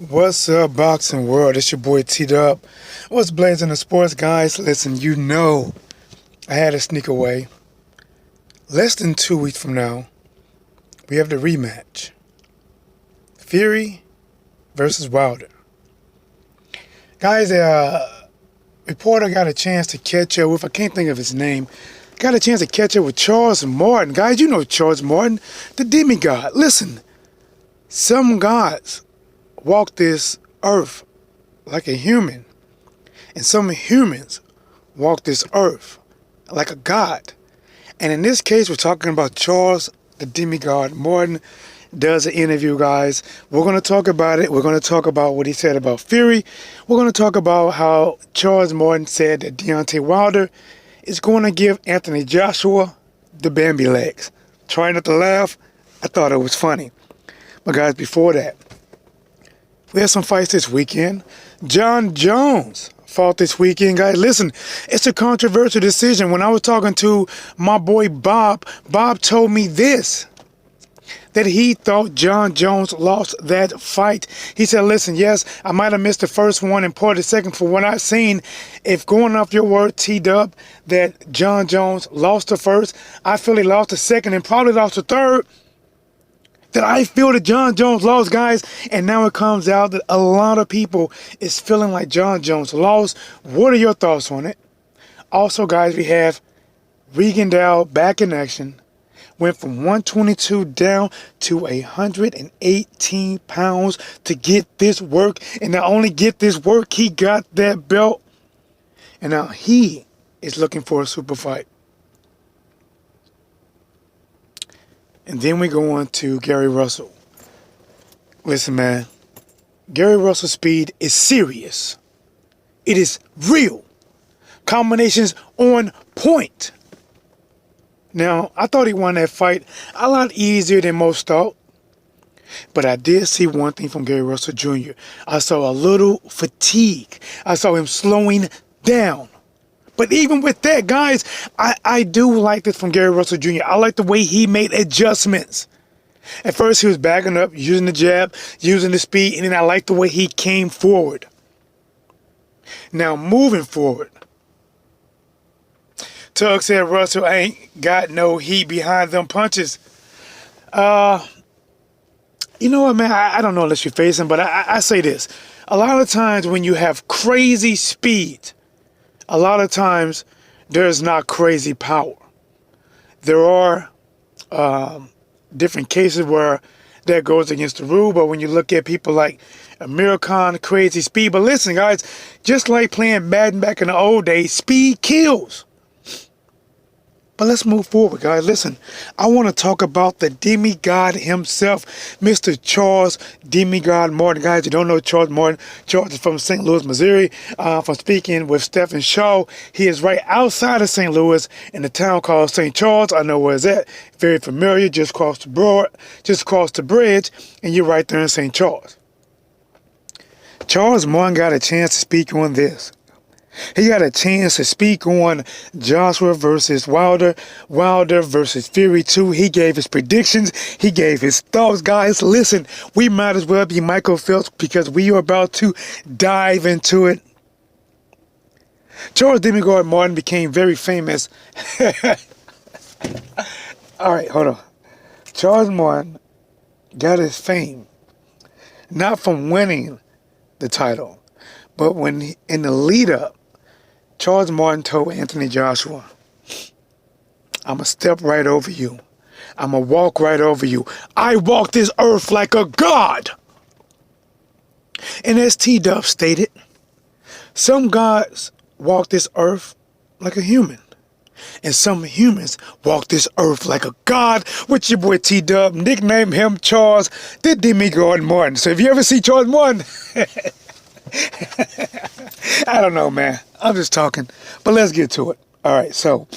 What's up, boxing world? It's your boy T-Dub. What's blazing the sports, guys? Listen, I had to sneak away. Less than 2 weeks from now, we have the rematch. Fury versus Wilder. Guys, reporter got a chance to catch up with, I can't think of his name, got a chance to catch up with Charles Martin. Guys, you know Charles Martin, the demigod. Listen, some gods walk this earth like a human, and some humans walk this earth like a god. And in this case, we're talking about Charles, the demigod Martin, does an interview, guys. We're going to talk about it. We're going to talk about what he said about Fury. We're going to talk about how Charles Martin said that Deontay Wilder is going to give Anthony Joshua the Bambi legs. Try not to laugh. I thought it was funny. But guys, before that, we had some fights this weekend. John Jones fought this weekend, guys. Listen, it's a controversial decision. When I was talking to my boy Bob told me this, that he thought John Jones lost that fight. He said, listen, yes, I might have missed the first one and part of the second. For what I've seen, if going off your word, T-Dub, that John Jones lost the first, I feel he lost the second and probably lost the third. That I feel that John Jones lost, guys, and now it comes out that a lot of people is feeling like John Jones lost. What are your thoughts on it? Also, guys, we have Regan Dow back in action. Went from 122 down to 118 pounds to get this work. And not only get this work, he got that belt. And now he is looking for a super fight. And then we go on to Gary Russell. Listen, man. Gary Russell's speed is serious. It is real. Combinations on point. Now, I thought he won that fight a lot easier than most thought. But I did see one thing from Gary Russell Jr. I saw a little fatigue. I saw him slowing down. But even with that, guys, I do like this from Gary Russell Jr. I like the way he made adjustments. At first, he was backing up, using the jab, using the speed, and then I like the way he came forward. Now, moving forward, Tug said Russell ain't got no heat behind them punches. You know what, man? I don't know unless you face him, but I say this. A lot of times when you have crazy speed, a lot of times there's not crazy power. There are different cases where that goes against the rule, but when you look at people like Amir Khan, crazy speed. But listen, guys, just like playing Madden back in the old days, speed kills. But let's move forward, guys. Listen, I want to talk about the demigod himself, Mr. Charles Demigod Martin. Guys, you don't know Charles Martin. Charles is from St. Louis, Missouri. From speaking with Stephen Shaw, he is right outside of St. Louis in a town called St. Charles. I know where it's at. Very familiar. Just cross the bridge, and you're right there in St. Charles. Charles Martin got a chance to speak on this. He got a chance to speak on Joshua versus Wilder, Wilder versus Fury 2. He gave his predictions. He gave his thoughts. Guys, listen, we might as well be Michael Phelps because we are about to dive into it. Charles Demigod Martin became very famous. All right, hold on. Charles Martin got his fame not from winning the title, but when in the lead up, Charles Martin told Anthony Joshua, I'm going to step right over you. I'm going to walk right over you. I walk this earth like a god. And as T-Dub stated, some gods walk this earth like a human. And some humans walk this earth like a god. With your boy T-Dub, nickname him Charles the Demigod Martin. So if you ever see Charles Martin, I don't know, man. I'm just talking. But let's get to it. All right, so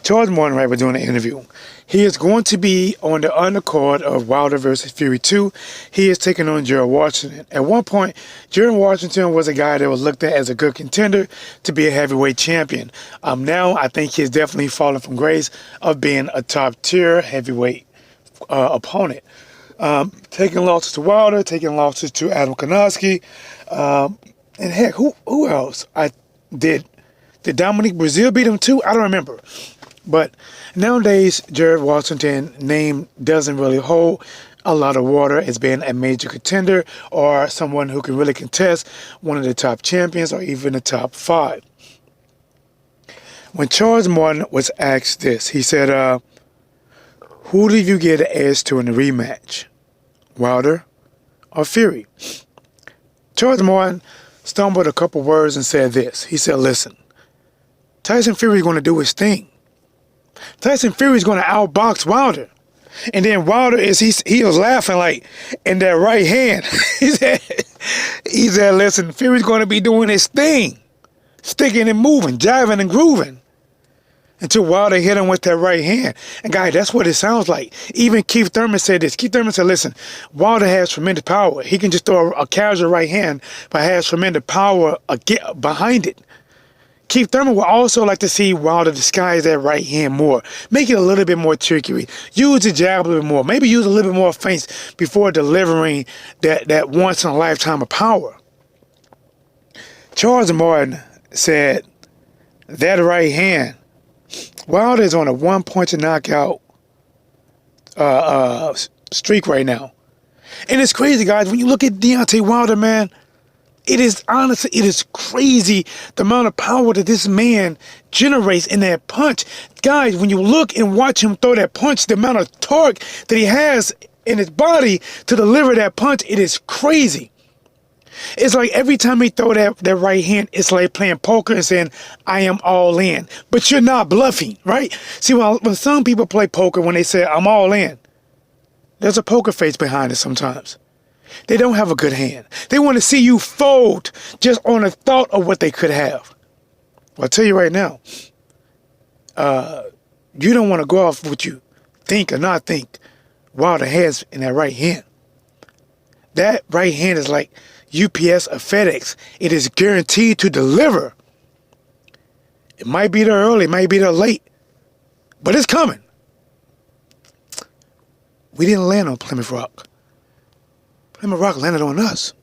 Charles Martin, right, we're doing an interview. He is going to be on the undercard of Wilder versus Fury 2. He is taking on Gerald Washington. At one point, Gerald Washington was a guy that was looked at as a good contender to be a heavyweight champion. Now, I think he's definitely fallen from grace of being a top-tier heavyweight opponent. Taking losses to Wilder, taking losses to Adam Konoski, and heck, who else? Did Dominic Brazil beat him too? I don't remember. But nowadays, Jared Washington name doesn't really hold a lot of water as being a major contender or someone who can really contest one of the top champions or even the top 5. When Charles Martin was asked this, he said, who do you get an edge to in the rematch? Wilder or Fury? Charles Martin stumbled a couple words and said this. He said, listen, Tyson Fury's going to do his thing. Tyson Fury's going to outbox Wilder. And then Wilder he was laughing like in that right hand. he said, listen, Fury's going to be doing his thing. Sticking and moving, jiving and grooving. Until Wilder hit him with that right hand. And guys, that's what it sounds like. Even Keith Thurman said this. Keith Thurman said, listen, Wilder has tremendous power. He can just throw a casual right hand, but has tremendous power behind it. Keith Thurman would also like to see Wilder disguise that right hand more. Make it a little bit more trickery. Use the jab a little bit more. Maybe use a little bit more feints before delivering that once-in-a-lifetime of power. Charles Martin said that right hand, Wilder is on a one-punch knockout streak right now. And it's crazy, guys. When you look at Deontay Wilder, man, it is crazy the amount of power that this man generates in that punch. Guys, when you look and watch him throw that punch, the amount of torque that he has in his body to deliver that punch, it is crazy. It's like every time he throw that right hand, it's like playing poker and saying, I am all in. But you're not bluffing, right? See, when some people play poker, when they say, I'm all in, there's a poker face behind it sometimes. They don't have a good hand. They want to see you fold just on the thought of what they could have. Well, I'll tell you right now, you don't want to go off what you think or not think Wilder has in that right hand. That right hand is like UPS or FedEx. It is guaranteed to deliver. It might be there early, it might be there late, but it's coming. We didn't land on Plymouth Rock. Plymouth Rock landed on us.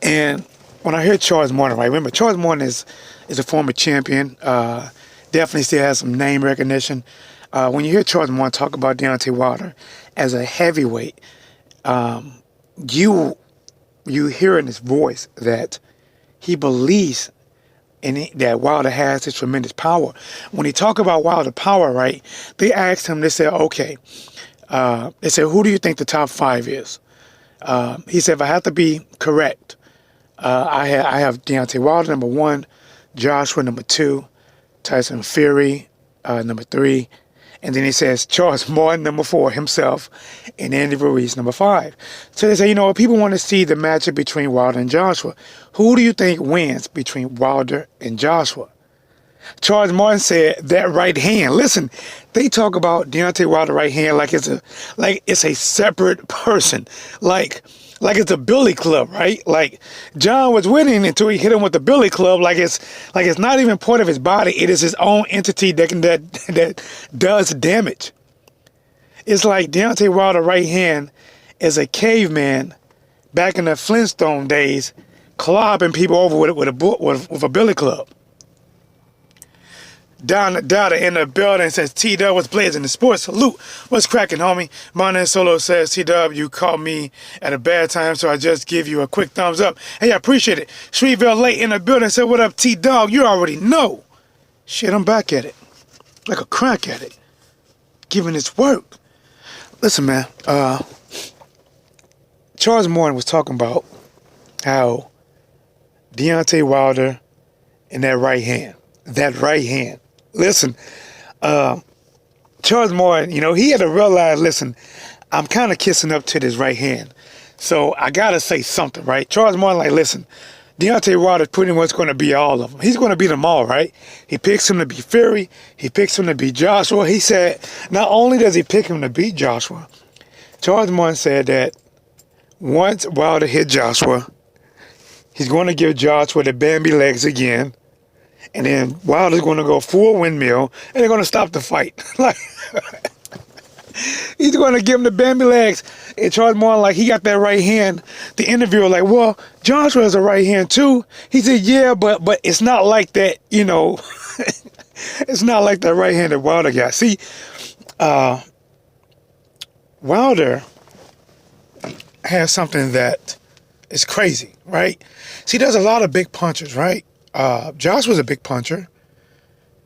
And when I hear Charles Martin, right, remember Charles Martin is a former champion. Definitely still has some name recognition. When you hear Charles Martin talk about Deontay Wilder as a heavyweight, you hear in his voice that he believes that Wilder has this tremendous power. When he talk about Wilder power, right, they asked him, they said, okay, they said, who do you think the top 5 is? He said, if I have to be correct, I have Deontay Wilder, number 1, Joshua, number 2, Tyson Fury, number 3, and then he says Charles Martin, number 4, himself, and Andy Ruiz, number 5. So they say, you know, people want to see the matchup between Wilder and Joshua. Who do you think wins between Wilder and Joshua? Charles Martin said that right hand. Listen, they talk about Deontay Wilder right hand like it's a separate person, like it's a billy club, right? Like John was winning until he hit him with the billy club, like it's not even part of his body. It is his own entity that does damage. It's like Deontay Wilder right hand is a caveman back in the Flintstone days, clobbing people over with a billy club. Down in the building says T-Dub was blazing the sports. Salute. What's cracking, homie? Monin Solo says, T-Dub, you caught me at a bad time, so I just give you a quick thumbs up. Hey, I appreciate it. Shreveville late in the building said, what up, T-Dog? You already know. Shit, I'm back at it. Like a crack at it. Giving its work. Listen, man. Charles Martin was talking about how Deontay Wilder and that right hand. Listen, Charles Martin, you know, he had to realize, listen, I'm kind of kissing up to this right hand. So I got to say something, right? Charles Martin, like, listen, Deontay Wilder's pretty much going to be all of them. He's going to beat them all, right? He picks him to beat Fury. He picks him to beat Joshua. He said, not only does he pick him to beat Joshua, Charles Martin said that once Wilder hit Joshua, he's going to give Joshua the Bambi legs again. And then Wilder's going to go full windmill, and they're going to stop the fight. Like, He's going to give him the Bambi legs. And Charles Martin, like, he got that right hand. The interviewer, like, well, Joshua has a right hand too. He said, yeah, but it's not like that, you know. It's not like that right hand that Wilder got. See, Wilder has something that is crazy, right? See, there's a lot of big punchers, right? Josh was a big puncher.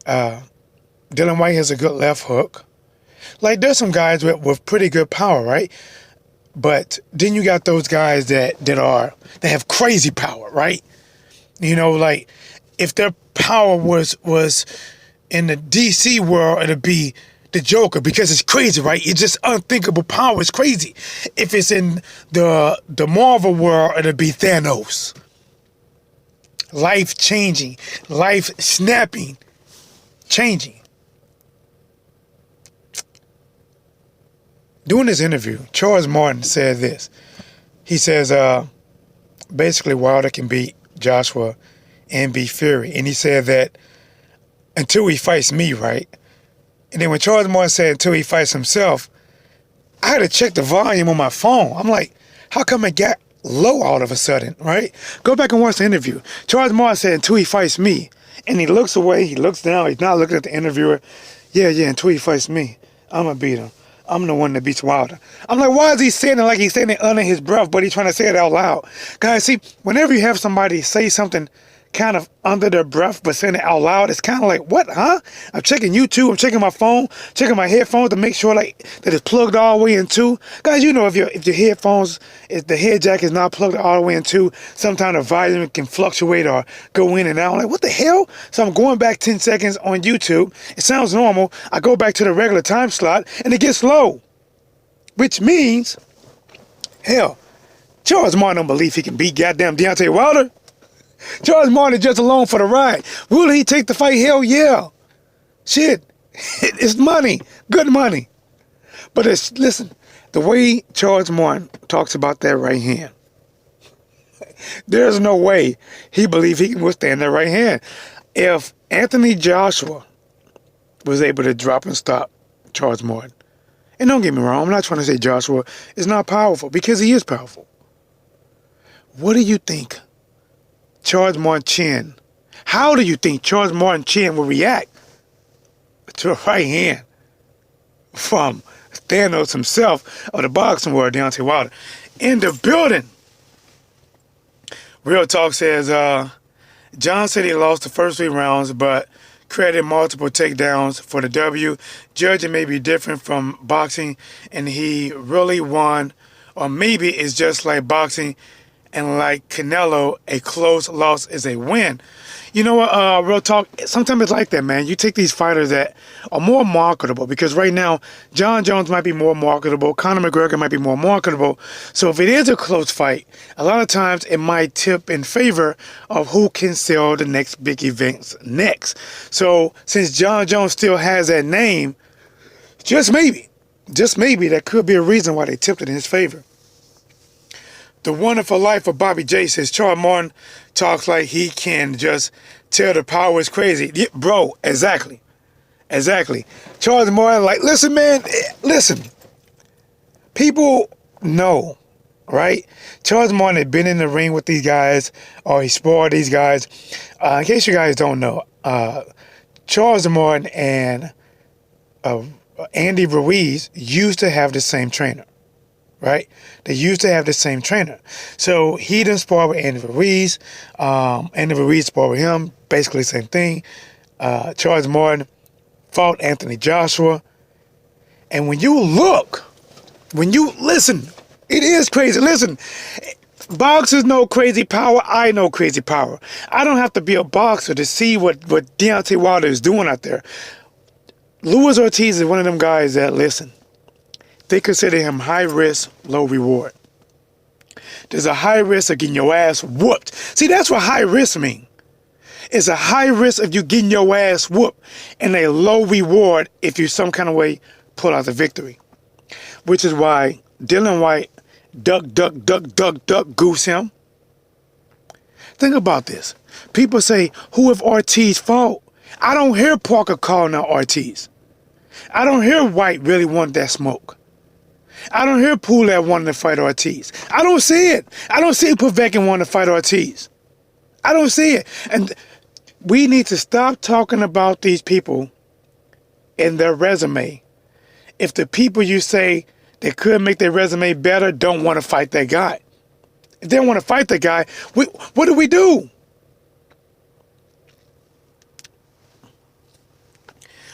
Dylan White has a good left hook. Like, there's some guys with pretty good power, right? But then you got those guys that have crazy power, right? You know, like, if their power was in the DC world, it'd be the Joker, because it's crazy, right? It's just unthinkable power. It's crazy. If it's in the Marvel world, it'd be Thanos. Life changing, life snapping, changing. During this interview, Charles Martin said this. He says, basically, Wilder can beat Joshua and beat Fury. And he said that until he fights me, right? And then when Charles Martin said until he fights himself, I had to check the volume on my phone. I'm like, how come it got low all of a sudden, right? Go back and watch the interview. Charles Martin said until he fights me. And he looks away, he looks down, he's not looking at the interviewer. Yeah, until he fights me, I'm going to beat him. I'm the one that beats Wilder. I'm like, why is he saying it like he's saying it under his breath, but he's trying to say it out loud? Guys, see, whenever you have somebody say something kind of under their breath, but saying it out loud, it's kind of like, what, huh? I'm checking YouTube, I'm checking my phone, checking my headphones to make sure like that it's plugged all the way in too. Guys, you know, if your headphones, if the head jack is not plugged all the way in too, sometimes the volume can fluctuate or go in and out. I'm like, what the hell? So I'm going back 10 seconds on YouTube. It sounds normal. I go back to the regular time slot and it gets low, which means, hell, Charles Martin don't believe he can beat goddamn Deontay Wilder. Charles Martin just along for the ride. Will he take the fight? Hell yeah. Shit. It's money. Good money. But listen, the way Charles Martin talks about that right hand, there's no way he believes he can withstand that right hand. If Anthony Joshua was able to drop and stop Charles Martin, and don't get me wrong, I'm not trying to say Joshua is not powerful, because he is powerful. What do you think Charles Martin chin? How do you think Charles Martin chin will react to a right hand from Thanos himself of the boxing world, Deontay Wilder? In the building. Real Talk says, John said he lost the first 3 rounds, but credited multiple takedowns for the W. Judging may be different from boxing, and he really won. Or maybe it's just like boxing, and like Canelo, a close loss is a win. You know what, Real Talk, sometimes it's like that, man. You take these fighters that are more marketable, because right now, John Jones might be more marketable, Conor McGregor might be more marketable. So if it is a close fight, a lot of times it might tip in favor of who can sell the next big events next. So since John Jones still has that name, just maybe, that could be a reason why they tipped it in his favor. The Wonderful Life of Bobby J says, Charles Martin talks like he can just tell the power is crazy. Yeah, bro, exactly. Charles Martin, like, listen, man, listen. People know, right? Charles Martin had been in the ring with these guys, or he sparred these guys. In case you guys don't know, Charles Martin and Andy Ruiz used to have the same trainer. Right? They used to have the same trainer. So he done sparred with Andy Ruiz. Andy Ruiz sparred with him. Basically the same thing. Charles Martin fought Anthony Joshua. And when you listen, it is crazy. Listen, boxers know crazy power. I know crazy power. I don't have to be a boxer to see what Deontay Wilder is doing out there. Luis Ortiz is one of them guys that, listen, they consider him high risk, low reward. There's a high risk of getting your ass whooped. See, that's what high risk mean. It's a high risk of you getting your ass whooped, and a low reward if you some kind of way pull out the victory. Which is why Dylan White duck, goose him. Think about this. People say, who if Ortiz fought? I don't hear Parker calling out Ortiz. I don't hear White really want that smoke. I don't hear Pulev wanting to fight Ortiz. I don't see it. I don't see Povetkin wanting to fight Ortiz. I don't see it. And we need to stop talking about these people and their resume. If the people you say that could make their resume better don't want to fight that guy. If they don't want to fight that guy, what do we do?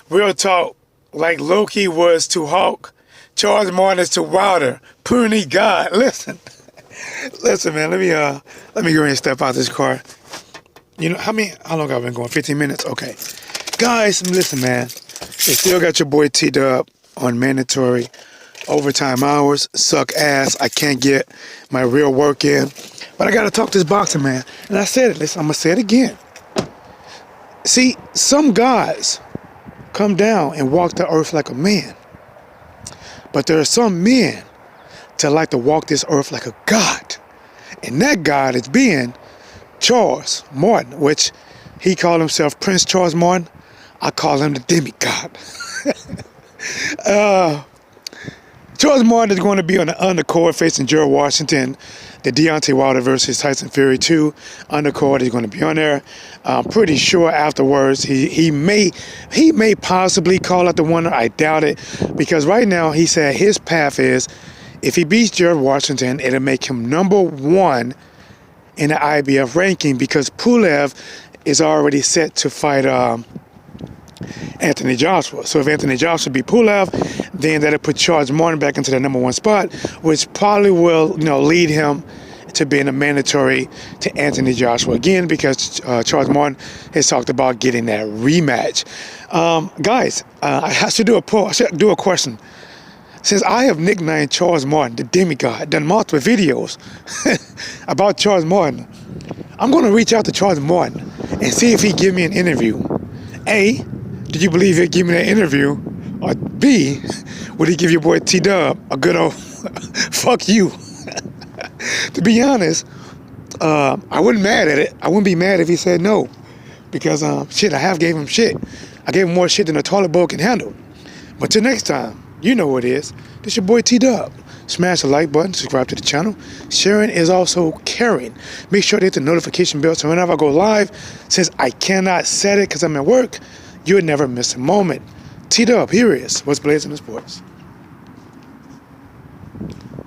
Real talk, like Loki was to Hulk, Charles Martin is to Wilder. Purny God. Listen, man. Let me go ahead and step out this car. You know how long I've been going? 15 minutes. Okay, guys, listen, man. They still got your boy teed up on mandatory overtime hours. Suck ass. I can't get my real work in, but I gotta talk this boxing man. And I said it. Listen, I'm gonna say it again. See, some guys come down and walk the earth like a man. But there are some men that like to walk this earth like a god. And that god is being Charles Martin, which he called himself Prince Charles Martin. I call him the demigod. Charles Martin is going to be on the undercard facing Gerald Washington. The Deontay Wilder versus Tyson Fury 2 undercard is going to be on there. I'm pretty sure afterwards he may possibly call out the winner. I doubt it, because right now he said his path is, if he beats Gerald Washington, it'll make him #1 in the IBF ranking, because Pulev is already set to fight Anthony Joshua. So if Anthony Joshua beat Pulev, then that'll put Charles Martin back into the #1 spot, which probably will, lead him to being a mandatory to Anthony Joshua again, because Charles Martin has talked about getting that rematch. Guys, I should do a poll. I should do a question. Since I have nicknamed Charles Martin the demigod, done multiple videos about Charles Martin, I'm going to reach out to Charles Martin and see if he give me an interview. A, do you believe he'll give me that interview? Or B, would he give your boy T-Dub a good old fuck you? To be honest, I wouldn't mad at it. I wouldn't be mad if he said no. Because, I have gave him shit. I gave him more shit than a toilet bowl can handle. But till next time, you know what it is. This your boy T-Dub. Smash the like button, subscribe to the channel. Sharing is also caring. Make sure to hit the notification bell so whenever I go live, since I cannot set it because I'm at work, you'll never miss a moment. T-Dub, here is what's blazing in sports.